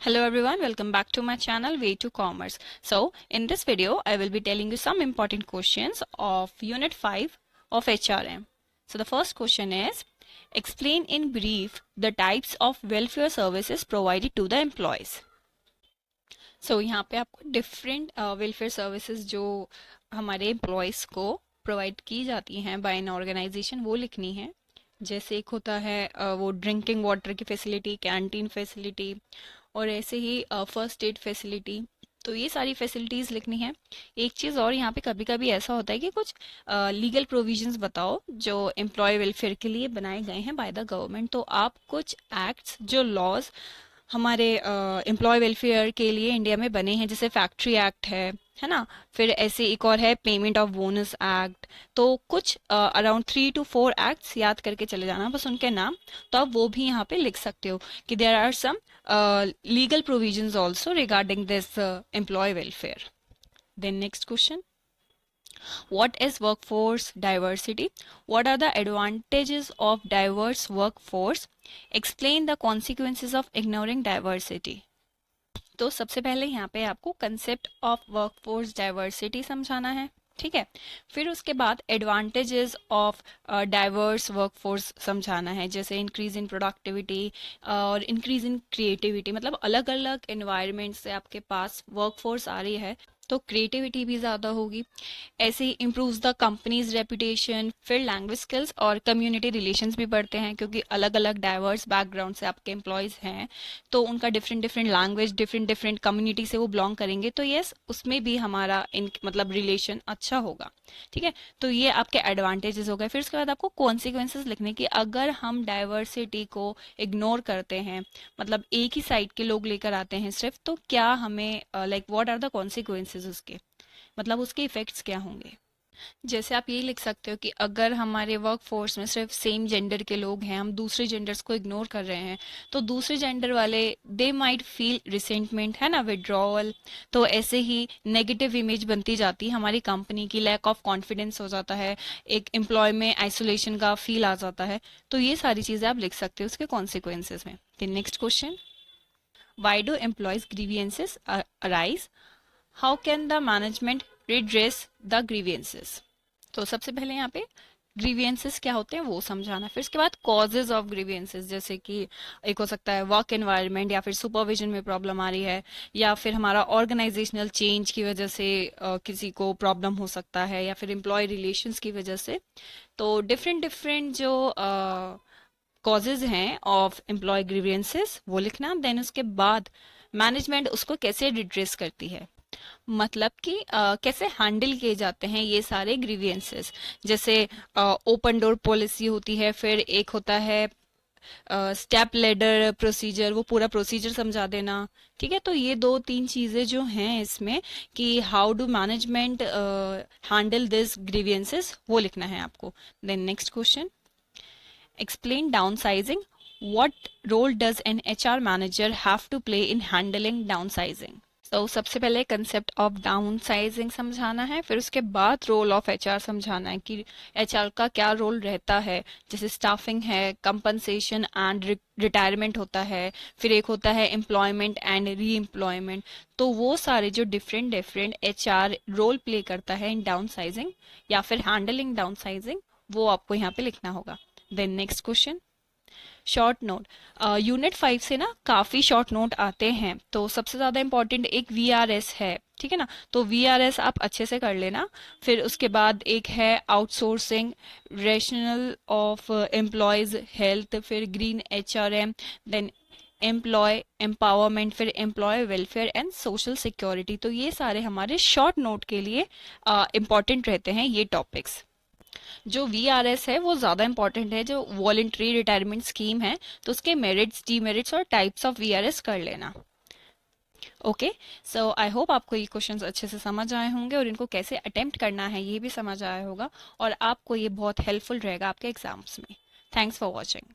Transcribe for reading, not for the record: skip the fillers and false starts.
Hello everyone, welcome back to my channel Way to Commerce. So in this video I will be telling you some important questions of Unit 5 of HRM. So the first question is, explain in brief the types of welfare services provided to the employees. So यहाँ पे आपको different welfare services जो हमारे employees को provide की जाती हैं by an organization वो लिखनी है। जैसे एक होता है वो ड्रिंकिंग वाटर की फैसिलिटी, कैंटीन फैसिलिटी और ऐसे ही फर्स्ट एड फैसिलिटी। तो ये सारी फैसिलिटीज़ लिखनी है। एक चीज़ और, यहाँ पे कभी कभी ऐसा होता है कि कुछ लीगल प्रोविजंस बताओ जो एम्प्लॉय वेलफेयर के लिए बनाए गए हैं बाय द गवर्नमेंट। तो आप कुछ एक्ट्स जो लॉज हमारे एम्प्लॉय वेलफेयर के लिए इंडिया में बने हैं, जैसे फैक्ट्री एक्ट है ना, फिर ऐसे एक और है पेमेंट ऑफ बोनस एक्ट। तो कुछ अराउंड 3 to 4 एक्ट्स याद करके चले जाना, बस उनके नाम। तो आप वो भी यहाँ पे लिख सकते हो कि there are some legal provisions also regarding this employ welfare. Then next question, what is workforce diversity? What are the advantages of diverse workforce? Explain the consequences of ignoring diversity. तो सबसे पहले यहाँ पे आपको कंसेप्ट ऑफ वर्कफोर्स डाइवर्सिटी समझाना है, ठीक है। फिर उसके बाद एडवांटेजेस ऑफ डाइवर्स वर्कफोर्स समझाना है, जैसे इंक्रीज इन प्रोडक्टिविटी और इंक्रीज इन क्रिएटिविटी। मतलब अलग अलग एनवायरनमेंट से आपके पास वर्कफोर्स आ रही है तो क्रिएटिविटी भी ज़्यादा होगी। ऐसे ही इम्प्रूव्स द कंपनीज रेपुटेशन। फिर लैंग्वेज स्किल्स और कम्युनिटी रिलेशंस भी बढ़ते हैं, क्योंकि अलग अलग डाइवर्स बैकग्राउंड से आपके एम्प्लॉयज़ हैं तो उनका different different language, different different community से वो बिलोंग करेंगे, तो यस उसमें भी हमारा इन मतलब रिलेशन अच्छा होगा, ठीक है। तो ये आपके एडवांटेजेस हो गए। फिर उसके बाद आपको कॉन्सिक्वेंसेज लिखने की। अगर हम डाइवर्सिटी को इग्नोर करते हैं, मतलब एक ही साइड के लोग लेकर आते हैं सिर्फ, तो क्या हमें like what are the consequences उसके, मतलब उसके इफेक्ट्स क्या होंगे। जैसे आप ये लिख सकते हो कि अगर हमारे वर्क फोर्स में सिर्फ सेम जेंडर के लोग हैं, हम दूसरे जेंडर्स को इग्नोर कर रहे हैं, तो दूसरे जेंडर वाले दे माइट फील रिसेंटमेंट, है ना, विड्रॉवल। तो ऐसे ही नेगेटिव इमेज बनती जाती है हमारी कंपनी की, लैक ऑफ कॉन्फिडेंस हो जाता है, एक एम्प्लॉय में आइसोलेशन का फील आ जाता है। तो ये सारी चीजें आप लिख सकते हो उसके कॉन्सिक्वेंसेज में। फिर next question, why do employees grievances arise? How can the management redress the grievances? तो सबसे पहले यहाँ पे ग्रीवियंसेस क्या होते हैं वो समझाना। फिर उसके बाद कॉजेज ऑफ ग्रीवियंसेस, जैसे कि एक हो सकता है वर्क एनवायरनमेंट, या फिर सुपरविजन में प्रॉब्लम आ रही है, या फिर हमारा ऑर्गेनाइजेशनल चेंज की वजह से किसी को प्रॉब्लम हो सकता है, या फिर एम्प्लॉय रिलेशंस की वजह से। तो डिफरेंट डिफरेंट जो कॉजेज हैं ऑफ एम्प्लॉय ग्रीवियंसेस वो लिखना। देन उसके बाद मैनेजमेंट उसको कैसे रिड्रेस करती है, मतलब कि कैसे हैंडल किए जाते हैं ये सारे ग्रीवियंसेस। जैसे ओपन डोर पॉलिसी होती है, फिर एक होता है स्टेप लेडर प्रोसीजर, वो पूरा प्रोसीजर समझा देना, ठीक है। तो ये 2-3 चीजें जो हैं इसमें कि how do management handle this grievances वो लिखना है आपको। Then next question, explain downsizing. What role does an HR manager have to play in handling downsizing? तो सबसे पहले कंसेप्ट ऑफ डाउनसाइजिंग समझाना है, फिर उसके बाद रोल ऑफ एचआर समझाना है कि एचआर का क्या रोल रहता है। जैसे स्टाफिंग है, कंपनसेशन एंड रिटायरमेंट होता है, फिर एक होता है एम्प्लॉयमेंट एंड री एम्प्लॉयमेंट। तो वो सारे जो different different HR role play करता है इन डाउनसाइजिंग या फिर हैंडलिंग डाउनसाइजिंग, वो आपको यहाँ पे लिखना होगा। Then next question, short note. Unit 5 से ना काफी शॉर्ट नोट आते हैं, तो सबसे ज्यादा इंपॉर्टेंट एक वीआरएस है, ठीक है ना। तो वीआरएस आप अच्छे से कर लेना। फिर उसके बाद एक है outsourcing, rational of employees health, फिर green HRM, then employee empowerment, फिर employee welfare and social security. तो ये सारे हमारे शॉर्ट नोट के लिए इंपॉर्टेंट रहते हैं ये टॉपिक्स। जो वीआरएस है वो ज़्यादा इंपॉर्टेंट है, जो वॉलंटरी रिटायरमेंट स्कीम है, तो उसके मेरिट्स, डीमेरिट्स और टाइप्स ऑफ वीआरएस कर लेना। ओके, सो आई होप आपको ये क्वेश्चंस अच्छे से समझ आए होंगे और इनको कैसे अटेम्प्ट करना है ये भी समझ आया होगा, और आपको ये बहुत हेल्पफुल रहेगा आपके एग्जाम्स में। Thanks for watching.